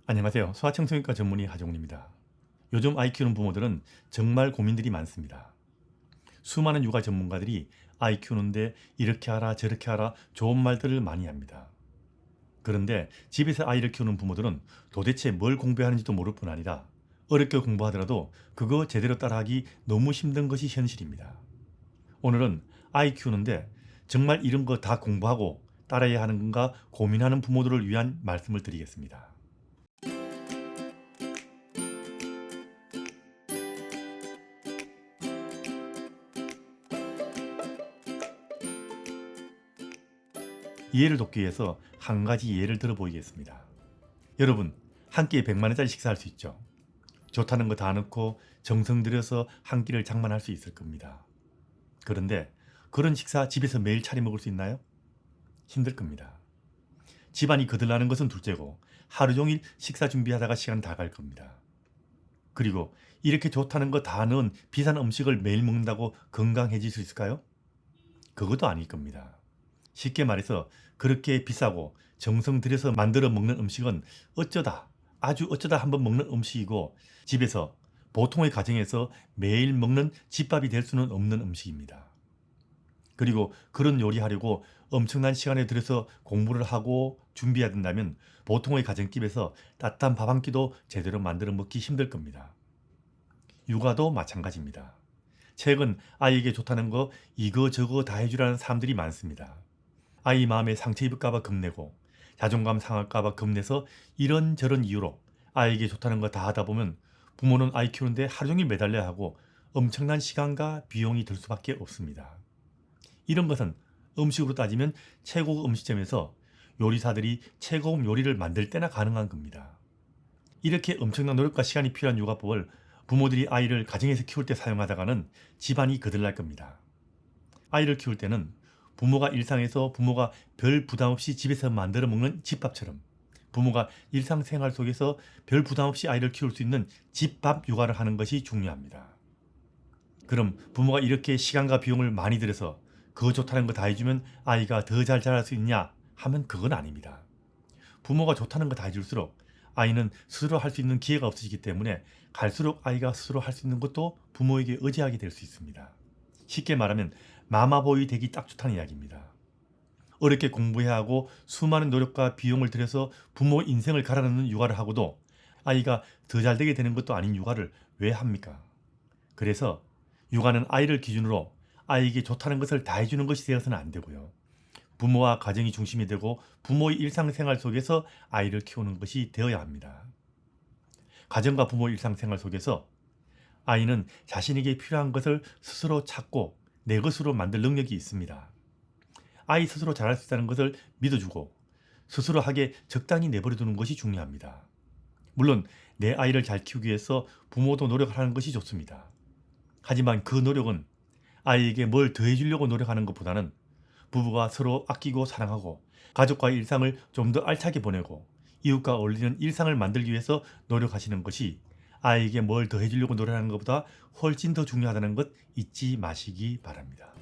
안녕하세요. 소아청소년과 전문의 하정훈입니다. 요즘 아이 키우는 부모들은 정말 고민들이 많습니다. 수많은 육아 전문가들이 아이 키우는데 이렇게 하라 저렇게 하라 좋은 말들을 많이 합니다. 그런데 집에서 아이를 키우는 부모들은 도대체 뭘 공부해야 하는지도 모를 뿐 아니라 어렵게 공부하더라도 그거 제대로 따라하기 너무 힘든 것이 현실입니다. 오늘은 아이 키우는데 정말 이런 거 다 공부하고 따라야 하는 건가 고민하는 부모들을 위한 말씀을 드리겠습니다. 이해를 돕기 위해서 한 가지 예를 들어 보이겠습니다. 여러분, 한 끼에 100만 원짜리 식사할 수 있죠. 좋다는 거 다 넣고 정성 들여서 한 끼를 장만할 수 있을 겁니다. 그런데 그런 식사 집에서 매일 차려 먹을 수 있나요? 힘들 겁니다. 집안이 거들나는 것은 둘째고 하루 종일 식사 준비하다가 시간 다 갈 겁니다. 그리고 이렇게 좋다는 거 다 넣은 비싼 음식을 매일 먹는다고 건강해질 수 있을까요? 그것도 아닐 겁니다. 쉽게 말해서 그렇게 비싸고 정성 들여서 만들어 먹는 음식은 아주 어쩌다 한번 먹는 음식이고 집에서 보통의 가정에서 매일 먹는 집밥이 될 수는 없는 음식입니다. 그리고 그런 요리하려고 엄청난 시간을 들여서 공부를 하고 준비해야 된다면 보통의 가정집에서 따뜻한 밥 한 끼도 제대로 만들어 먹기 힘들 겁니다. 육아도 마찬가지입니다. 최근 아이에게 좋다는 거 이거저거 다 해주라는 사람들이 많습니다. 아이 마음에 상처 입을까봐 겁내고 자존감 상할까봐 겁내서 이런저런 이유로 아이에게 좋다는 거 다 하다 보면 부모는 아이 키우는데 하루 종일 매달려야 하고 엄청난 시간과 비용이 들 수밖에 없습니다. 이런 것은 음식으로 따지면 최고급 음식점에서 요리사들이 최고급 요리를 만들 때나 가능한 겁니다. 이렇게 엄청난 노력과 시간이 필요한 육아법을 부모들이 아이를 가정에서 키울 때 사용하다가는 집안이 거들날 겁니다. 아이를 키울 때는 부모가 일상에서 부모가 별 부담 없이 집에서 만들어 먹는 집밥처럼 부모가 일상생활 속에서 별 부담 없이 아이를 키울 수 있는 집밥 육아를 하는 것이 중요합니다. 그럼 부모가 이렇게 시간과 비용을 많이 들여서 그거 좋다는 거 다 해주면 아이가 더 잘 자랄 수 있냐 하면 그건 아닙니다. 부모가 좋다는 거 다 해줄수록 아이는 스스로 할 수 있는 기회가 없어지기 때문에 갈수록 아이가 스스로 할 수 있는 것도 부모에게 의지하게 될 수 있습니다. 쉽게 말하면 마마보이 되기 딱 좋다는 이야기입니다. 어렵게 공부해야 하고 수많은 노력과 비용을 들여서 부모 인생을 갈아넣는 육아를 하고도 아이가 더 잘 되게 되는 것도 아닌 육아를 왜 합니까? 그래서 육아는 아이를 기준으로 아이에게 좋다는 것을 다 해주는 것이 되어서는 안 되고요. 부모와 가정이 중심이 되고 부모의 일상생활 속에서 아이를 키우는 것이 되어야 합니다. 가정과 부모의 일상생활 속에서 아이는 자신에게 필요한 것을 스스로 찾고 내 것으로 만들 능력이 있습니다. 아이 스스로 잘할 수 있다는 것을 믿어주고 스스로 하게 적당히 내버려두는 것이 중요합니다. 물론 내 아이를 잘 키우기 위해서 부모도 노력을 하는 것이 좋습니다. 하지만 그 노력은 아이에게 뭘 더해주려고 노력하는 것보다는 부부가 서로 아끼고 사랑하고 가족과의 일상을 좀 더 알차게 보내고 이웃과 어울리는 일상을 만들기 위해서 노력하시는 것이 아이에게 뭘 더해주려고 노력하는 것보다 훨씬 더 중요하다는 것 잊지 마시기 바랍니다.